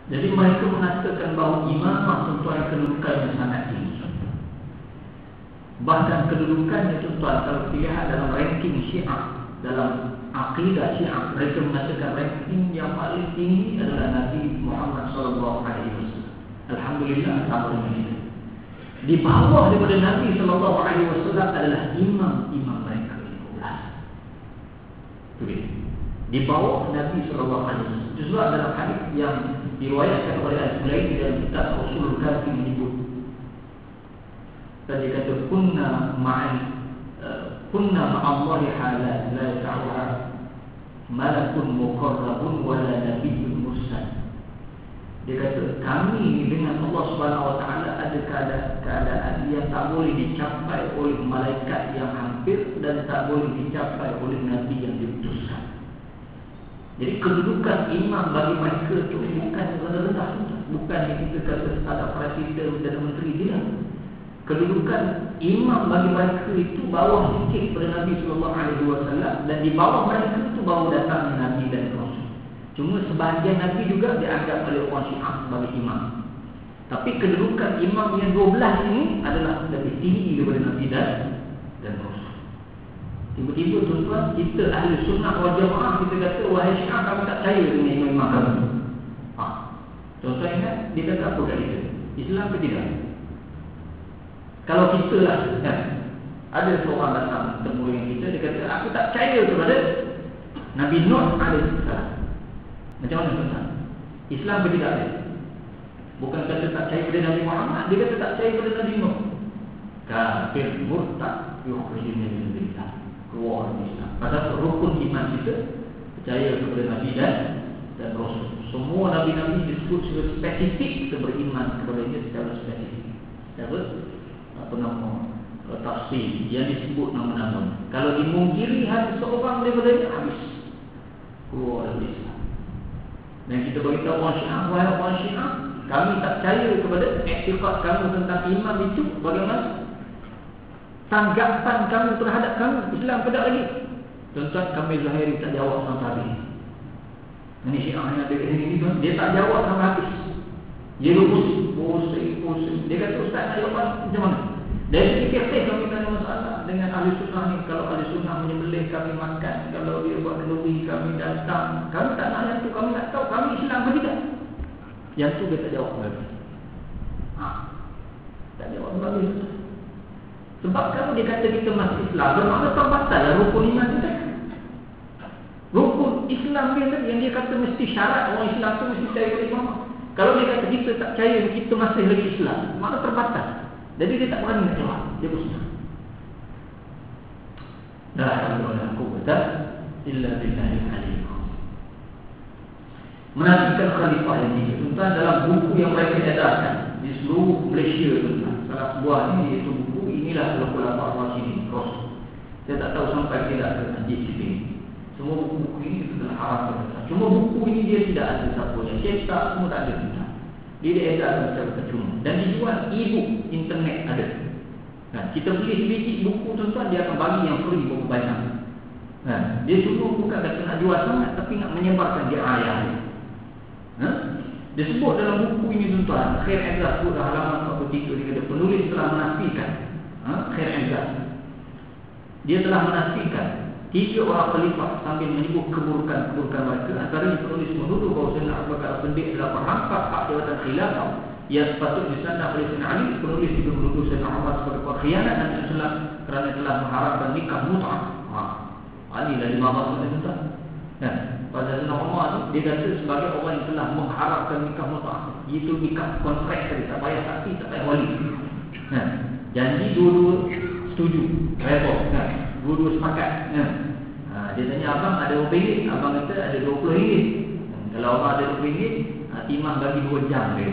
Jadi mereka mengatakan bahawa imamah tuan-tuan kedudukannya sangat tinggi. Bahkan kedudukannya tuan-tuan kalau dilihat dalam ranking Syiah, dalam akidah Syiah, mereka mengatakan ranking yang paling tinggi adalah Nabi Muhammad SAW. Alhamdulillah, sama dengan itu. Di bawah daripada Nabi SAW adalah imam-imam mereka 15. Di bawah Nabi SAW. Justru dalam hadis yang diriwayatkan oleh Al-Mulaini dalam kitab Ushulul Kafi menyebut, tadi kata kunna ma'allahi halat la ta'ala malakun muqarrabun wala nabiyyun mursal. Dia kata kami dengan Allah Subhanahu wa taala ada keadaan yang tak boleh dicapai oleh malaikat yang hampir dan tak boleh dicapai oleh nabi yang diutuskan. Jadi kedudukan imam bagi mereka itu bukan rendah-rendah, bukan yang kita kata ada presiden dan menteri, tidak. Kedudukan imam bagi mereka itu bawah sikit pada Nabi SAW, dan di bawah mereka itu baru datang Nabi dan Rasul. Cuma sebahagian Nabi juga dianggap oleh orang Syiah sebagai imam. Tapi kedudukan imam yang 12 ini adalah lebih tinggi daripada Nabi dan Rasul. Tiba-tiba tuan-tuan, kita ahli sunnah wal jamaah, kita kata wahai Syiah, kamu tak percaya dengan imam kamu. Tuan-tuan ingat dia kata apa kat kita? Islam ke tidak? Kalau kita lah kan, ada seorang datang bertemu dengan kita, dia kata aku tak percaya kepada Nabi Nuh alaihissalam. Macam mana tuan-tuan? Islam ke tidak? Bukan kata tak percaya pada Nabi Muhammad, dia kata tak percaya pada Nabi Nuh. Kafir murtad yukhrijuna min billah, keluar dari Islam. Pasal rukun iman kita percaya kepada Nabi dan Rasul. Semua Nabi-Nabi disebut secara spesifik, kita beriman kepada dia secara spesifik. Secara tafsir yang disebut nama-nama. Kalau dimungkiri hanya seorang daripada dia, habis keluar dari Islam. Dan kita beritahu orang Syiah, wahai orang Syiah, kami tak percaya kepada iktikad kamu tentang imam itu. Bagaimana tanggapan kamu terhadap kamu? Islam ke tak lagi? Tuan-tuan, kami Zahiri tak jawab sampai habis. Ini Syiah yang ada kat sini, dia tak jawab sampai habis. Dia pusing. Dia kata ustaz nak jawab macam mana? Dari segi fikih kami tak ada masalah dengan ahli sunnah ni. Kalau ahli sunnah menyembelih, kami makan. Kalau dia buat kenduri, kami datang. Kami tak nak yang tu, kami nak tahu kami Islam ke tidak. Yang tu dia tak jawab lagi. Tak jawab lagi. Sebab kalau dia kata kita masuk Islam, bermakna terbatal lah rukun iman kita. Rukun Islam yang dia kata mesti syarat orang Islam tu mesti percaya kepada imam. Kalau dia kata kita tak percaya, kita masih lagi Islam, makna terbatas. Jadi dia tak berani nak jawab. Dia bersunnah. La haula wala quwwata illa billahil aliyyil azim. Menafikan khalifah yang tiga. Tuan-tuan, dalam buku yang mereka edarkan di seluruh Malaysia, tuan-tuan, salah sebuah ini iaitu buku Inilah Khulafaur Rasyidin Rasul. Saya tak tahu sampai tidak ke Masjid Sipin. Semua buku ini kita telah haramkan. Cuma buku ini dia tidak ada siapa yang cetak, semua tak ada tuan. Dia diedarkan secara percuma dan dijual e-book, internet ada. Kita beli sebiji buku tuan-tuan, dia akan bagi yang free buku banyak. Dia semua bukan kata nak jual sangat, tapi nak menyebarkan dia ayat. Dia sebut dalam buku ini tuan-tuan, Khair Azhar pun halaman 43, dia kata penulis telah menafikan, Khair Azhar, dia telah menafikan 3 orang khalifah sambil menyebut keburukan-keburukan mereka. Antaranya penulis menuduh bahawa Sayyidina Abu Bakar As-Siddiq telah merampas hak jabatan khilafah yang sepatutnya disandang oleh Sayyidina Ali. Penulis juga menuduh Sayyidina Umar sebagai pengkhianat dan Islam kerana telah mengharamkan nikah mut'ah. Ali dah 15 tahun tuan. Pada Sayyidina Umar tu, dia kata sebagai orang yang telah mengharamkan nikah mut'ah, itu nikah kontrak tadi, tak payah saksi, tak payah wali. Janji dua-dua setuju, repot, dua-dua sepakat. Dia tanya abang ada RM20, abang kata ada RM20. Kalau abang ada RM20, imam bagi 2 jam dia.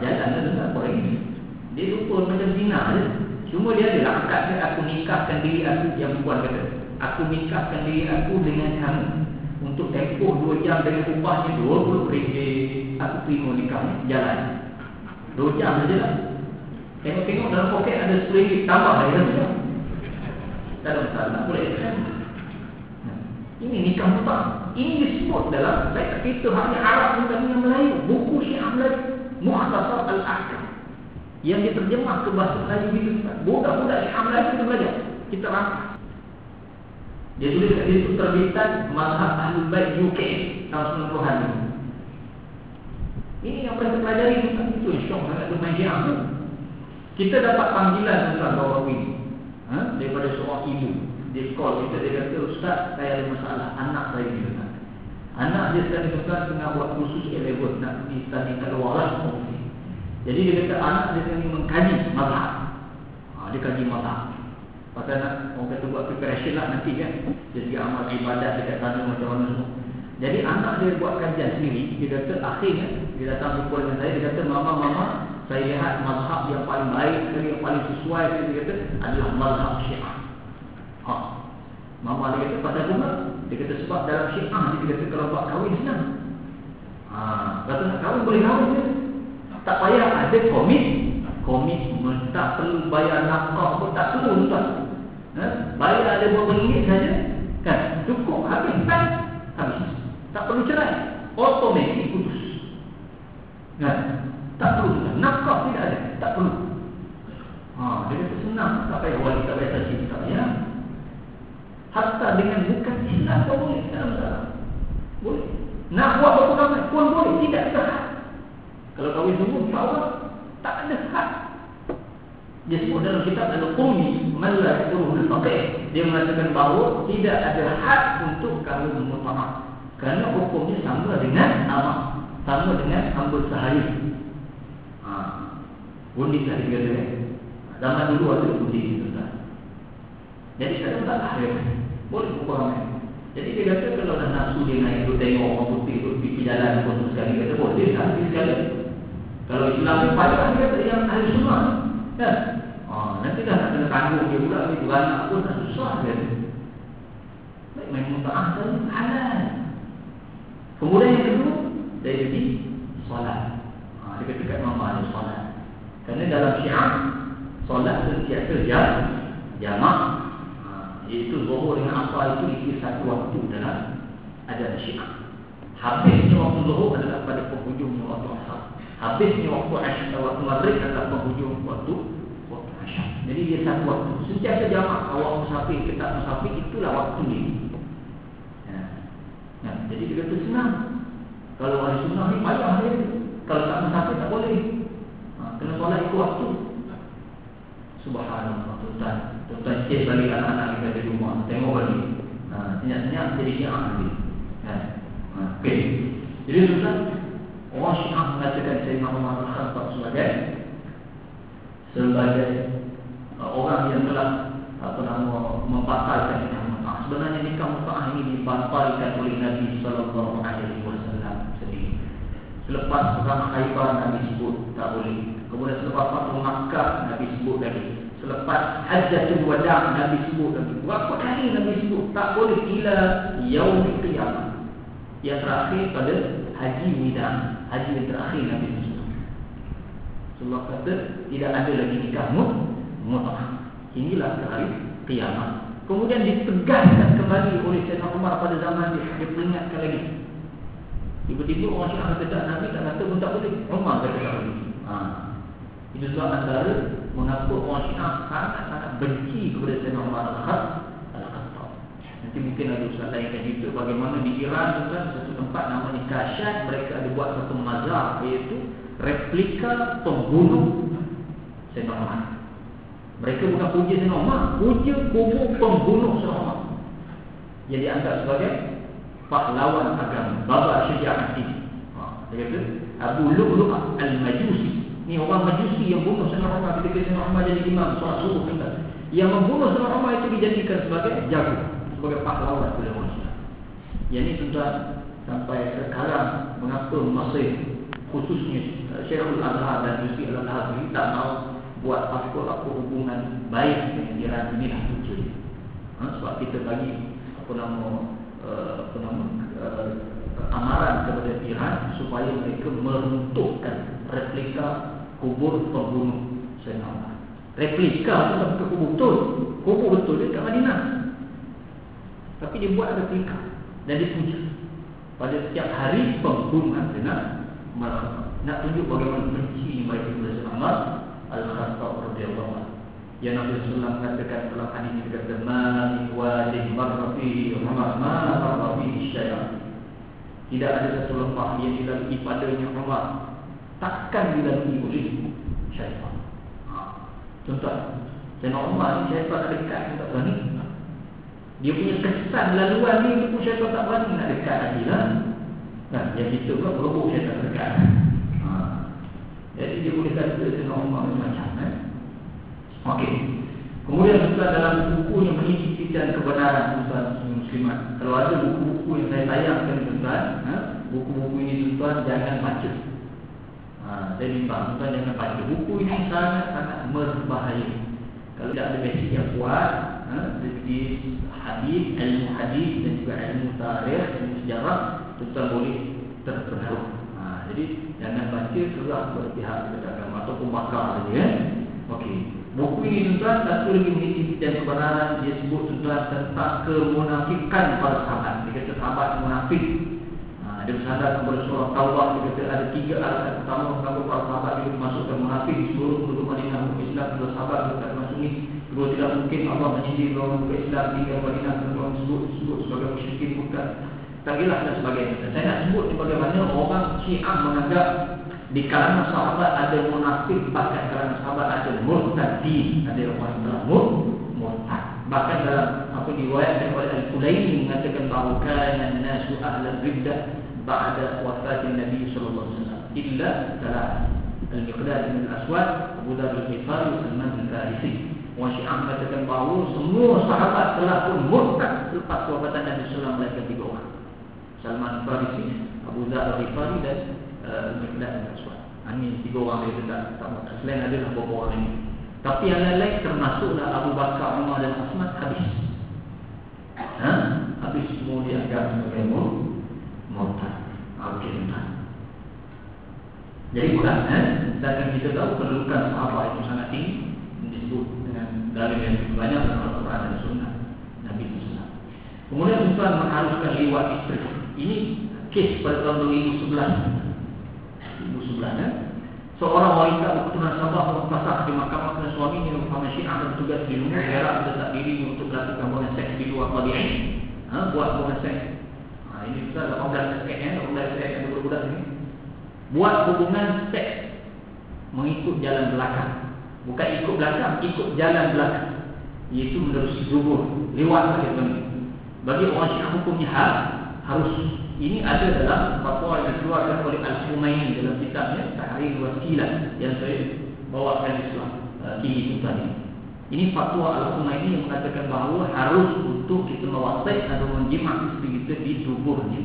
Jalan lah apa lagi. Dia lupa macam zina je. Cuma dia ada akad dia, aku nikahkan diri aku, yang perempuan kata, aku nikahkan diri aku dengan kamu untuk tempoh 2 jam dengan upahnya RM20. Aku terima nikahnya, jalan 2 jam saja lah. Tengok-tengok dalam poket ada RM10 tambah lagi. Tak ada masalah, boleh kan? Ini nikah muta. Ini disebut dalam, saya kita hanya Arab bukan yang Melayu, buku Syiah Melayu, Mukhtasar Al-Ahkam, yang diterjemah ke bahasa Melayu itu. Budak-budak Syiah Melayu kita belajar, kita rampas. Dia tulis kat situ terbitan Mazhab Ahlul Bait UK tahun 90-an itu. Ini yang mereka pelajari tentang itu, syok sangat bermain Syiah. Kita dapat panggilan tentang bahawa ini daripada seorang ibu. Dia call kita, dia kata, Ustaz, saya ada masalah, anak saya ni Ustaz. Anak dia sekarang Ustaz tengah buat kursus A-level, nak pergi study kat luar lah. Jadi dia kata anak dia sekarang mengkaji mazhab. Dia kaji mazhab. Pasal nak, orang kata buat preparation lah nanti kan. Jadi amal ibadat dekat sana macam mana semua. Jadi anak dia buat kajian sendiri. Dia kata akhirnya, dia datang jumpa dengan saya, dia kata, Mama, saya lihat mazhab yang paling baik sekali, yang paling sesuai, dia kata, adalah mazhab Syiah. Mama dia kata, pasal apa? Dia kata sebab dalam Syiah dia kata kalau buat kahwin senang. Kata nak kahwin boleh kahwin je. Tak payah ada komitmen, tak perlu bayar nafkah pun, tak perlu tuan. Bayar ada berapa ringgit saja, kan? Cukup, habis. Tak perlu cerai, automatik putus. Kan? Tak perlu juga, nafkah tidak ada, tak perlu. Dia kata senang, tak payah wali, tak payah saksi, tak payah. Hatta dengan bukan Islam pun boleh, tak ada masalah. Boleh. Nak buat berapa ramai pun boleh, tidak ada had. Kalau kahwin semua, insyaAllah tak ada had. Dia sebut dalam kitab Al-Qurni Malla Turuhul Faqih, dia mengatakan bahawa tidak ada had untuk kahwin mut'ah, kerana hukumnya sama dengan amak, sama dengan hamba sahaya. Gundik lah dia kata. Zaman dulu ada gundik itu. Jadi saya tak tahu. Boleh kurang. Jadi dia kata kalau dah nafsu dia naik tu tengok orang putih tu pergi jalan pun sekali, kata boleh lah sekali. Kalau Islam ni payah dia kata yang ahli sunnah kan. Nanti dah nak kena tanggung dia pula ni beranak pun tak susah kan. Baik main muta'ah saja halal. Kemudian yang kedua dari segi solat. Dia kata kat mama ada solat. Kerana dalam Syiah solat sentiasa jamak. Iaitu zuhur dengan asar itu isi satu waktu dalam ajaran Syiah. Habisnya waktu zuhur adalah pada penghujungnya waktu asar. Habisnya waktu asar, waktu maghrib adalah penghujung waktu asar. Jadi dia satu waktu. Sentiasa jamak. Awak musafir ke tak musafir, itulah waktu ni. Jadi dia kata senang. Kalau hari sunnah ni payah dia. Kalau tak musafir tak boleh. Kena solat ikut waktu. Subhanallah, tuan cek balik anak-anak kita di rumah, tengok balik. Senyap-senyap jadi Syiah nanti. Okey. Jadi tuan, orang Syiah mengatakan Sayyidina Umar Al-Khattab sebagai orang yang telah membatalkan nikah mut'ah. Sebenarnya nikah mut'ah ini dibatalkan oleh Nabi sallallahu alaihi wasallam sendiri. Selepas perang Khaybar Nabi sebut tak boleh. Kemudian selepas Fathu Makkah Nabi sebut lagi. Selepas Hajjatul Wada' Nabi sebut lagi. Berapa kali Nabi sebut tak boleh ila yaumil qiyamah. Yang terakhir pada Haji Wida, haji yang terakhir Nabi sebut. Allah kata tidak ada lagi nikah mut'ah. Inilah ke hari kiamat. Kemudian ditegaskan kembali oleh Sayyidina Umar pada zaman dia peringatkan lagi. Tiba-tiba orang Syiah kata Nabi tak kata pun tak boleh. Umar kata tak boleh. Itu sebab antara mengapa orang Syiah sangat-sangat benci kepada Sayyidina Umar Al-Khattab. Nanti mungkin ada ustaz lain kan cerita bagaimana di Iran tuan, satu tempat namanya Kashad, mereka ada buat satu mazhab, iaitu replika pembunuh Sayyidina Umar. Mereka bukan puja Sayyidina Umar, puja kubur pembunuh Sayyidina Umar yang dianggap sebagai pahlawan agama, baba syaja'ah ini. Dia kata Abu Lu'lu' Al-Majusi. Ni orang Majusi yang bunuh Sayyidina Umar ketika Sayyidina Umar jadi imam solat subuh kita. Yang membunuh Sayyidina Umar itu dijadikan sebagai jago, sebagai pahlawan oleh orang Syiah. Yang ini tuan sampai sekarang mengapa Mesir khususnya Syekhul Azhar dan Yusri Al-Azhar ini tak mahu buat apa-apa hubungan baik dengan Iran, inilah tujuan. Sebab kita bagi amaran kepada Iran supaya mereka meruntuhkan replika kubur pembunuh Sayyidina Umar. Replika itu tak bukan kubur betul. Kubur betul dia kat Madinah. Tapi dia buat replika. dan dipuja pada setiap hari pembunuhan dengan Umar. Nak tunjuk bagaimana benci mereka kepada Umar Al-Khattab radhiyallahu anhu. Yang Nabi sallallahu alaihi wasallam katakan dalam hadis ini, kata man wajib marfi Umar ma marfi syai'an. Tidak ada satu lembah yang dilalui padanya Umar takkan dilalui oleh syaitan. Contoh, Sayyidina Umar ni syaitan nak dekat pun tak berani. Dia punya kesan laluan ni pun syaitan tak berani nak dekat lagi lah. Yang kita pun berhubung syaitan dekat. Jadi dia boleh kata Sayyidina Umar macam-macam. Okey. Kemudian tuan dalam buku yang menunjukkan kebenaran tuan muslimat. Kalau ada buku-buku yang saya tayangkan tuan, buku-buku ini tuan jangan baca. Saya bimbang tuan jangan baca. Buku ini sangat-sangat berbahaya. Kalau tidak ada basic yang kuat, di hadis, ilmu hadis dan juga ilmu tarikh, ilmu sejarah, tuan boleh terpengaruh. Jadi jangan baca surah berpihak kepada agama ataupun bakar saja. Okey. Buku ini tuan satu lagi menunjukkan kebenaran. Dia sebut tuan tentang kemunafikan para sahabat. Dia kata sahabat munafik. Dia bersandar kepada surah Taubah. Dia kata ada 3 alasan pertama mengapa para sahabat itu dimasukkan munafik di seluruh penduduk Madinah. Islam kedua sahabat tidak masuk ini. Kedua, tidak mungkin Allah menyindir orang bukan Islam tinggal Madinah dan orang sebut sebagai musyrikin bukan. Tagilah dan sebagainya. Saya nak sebut bagaimana orang Syiah menganggap di kalangan sahabat ada munafik, bahkan kalangan sahabat ada murtadin, ada orang yang telah murtad. Bahkan dalam apa diriwayatkan oleh Al-Kulaini mengatakan bahawa kana an-nasu ahlal riddah ba'da wafatin Nabi sallallahu alaihi wasallam illa salah Al-Miqdad bin Al-Aswad, Abu Dzar Al-Ghifari, Salman Al-Farisi. Orang Syiah mengatakan bahawa semua sahabat telah pun murtad selepas wafatan Nabi sallallahu alaihi wasallam melainkan 3 orang. Salman Al-Farisi, Abu Dzar Al-Ghifari dan Al-Miqdad bin Al-Aswad. Ini 3 orang dia tak murtad. Selain adalah beberapa orang lain. Tapi yang lain termasuklah Abu Bakar, Umar dan Uthman habis. Habis semua dianggap sebagai murtad. Okey tuan. Jadi bukan sedangkan kita tahu kedudukan sahabat itu sangat tinggi, disebut dengan dalil yang banyak dalam Al-Quran dan Sunnah Nabi SAW. Kemudian tuan mengharuskan liwat isteri. Ini kes pada tahun 2011. Seorang wanita berketurunan Sabah berpasrah di mahkamah kerana suaminya merupakan Syiah dan bertugas di rumah daerah mendesak dirinya untuk melakukan hubungan seks di luar tabi'in. Buat hubungan seks. Ini sudah 18 SKN, 18 SKN yang budak-budak ini. Buat hubungan seks mengikut jalan belakang. Bukan ikut belakang, ikut jalan belakang. Iaitu menerusi dubur, lewat saja bagi. Bagi orang Syiah hukumnya harus. Ini ada dalam fatwa yang dikeluarkan oleh Al-Humaini dalam kitabnya Tahrir Wasilah yang saya bawakan di Islam kini tadi. Ini fatwa Al-Humaini yang mengatakan bahawa harus untuk kita mewasai atau menjimat isteri kita di tubuhnya.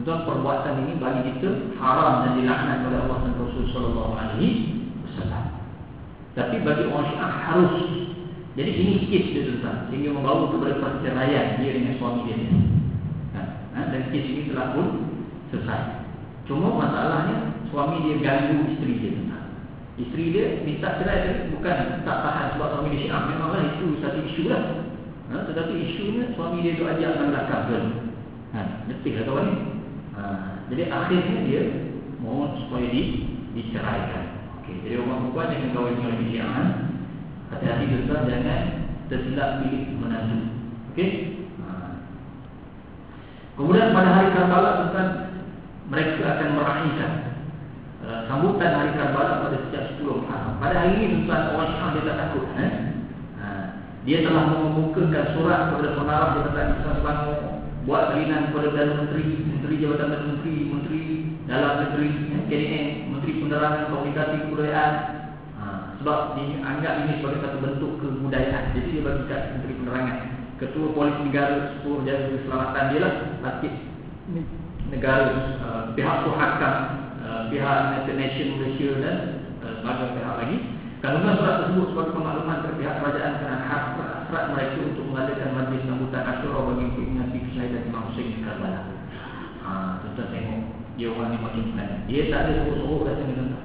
Tuan, perbuatan ini bagi kita haram dan dilaknat oleh Allah dan Rasul sallallahu alaihi wasallam. Tapi bagi orang Syiah harus. Jadi ini kes dia tuan, sehingga membawa kepada perceraian dia dengan suami dia. Dan kes ini telah pun selesai. Cuma masalahnya suami dia ganggu isteri dia. Isteri dia minta cerai tadi bukan tak tahan sebab suami dia Syiah. Memanglah itu satu isu lah. Tetapi isunya suami dia tu ajak dengan belakang ke. Letih lah kawan ni. Jadi akhirnya dia mohon supaya diceraikan. Okay. Jadi orang perempuan jangan kahwin dengan lelaki Syiah. Hati-hati tuan, jangan tersilap pilih menantu. Okey. Kemudian pada hari Karbala tuan, mereka akan meraihkan sambutan hari Karbala pada setiap 10 Muharram. Pada hari ini tuan, orang Syiah dia tak takut. Dia telah membukakan surat kepada pengarah Jabatan Islam Selangor, buat salinan kepada Perdana Menteri Jabatan Menteri Dalam Negeri, KDN, Menteri Penerangan, Komunikasi Kebudayaan. Sebab dianggap ini sebagai satu bentuk kebudayaan. Jadi dia bagi kat Menteri Penerangan, Ketua Polis Negara, Ketua Jaga Keselamatan dia lah, Ratib Negara, pihak Suhakam, pihak United Nations Malaysia dan sebagai pihak lagi. Kandungan surat tersebut sebagai pemakluman kepada pihak kerajaan kerana hasrat mereka untuk mengadakan majlis sambutan Asyura bagi memperingati kesyahidan Imam Hussein di Karbala. Tuan-tuan tengok, dia orang ni macam mana. Dia tak ada suruh-suruh kat sini tuan.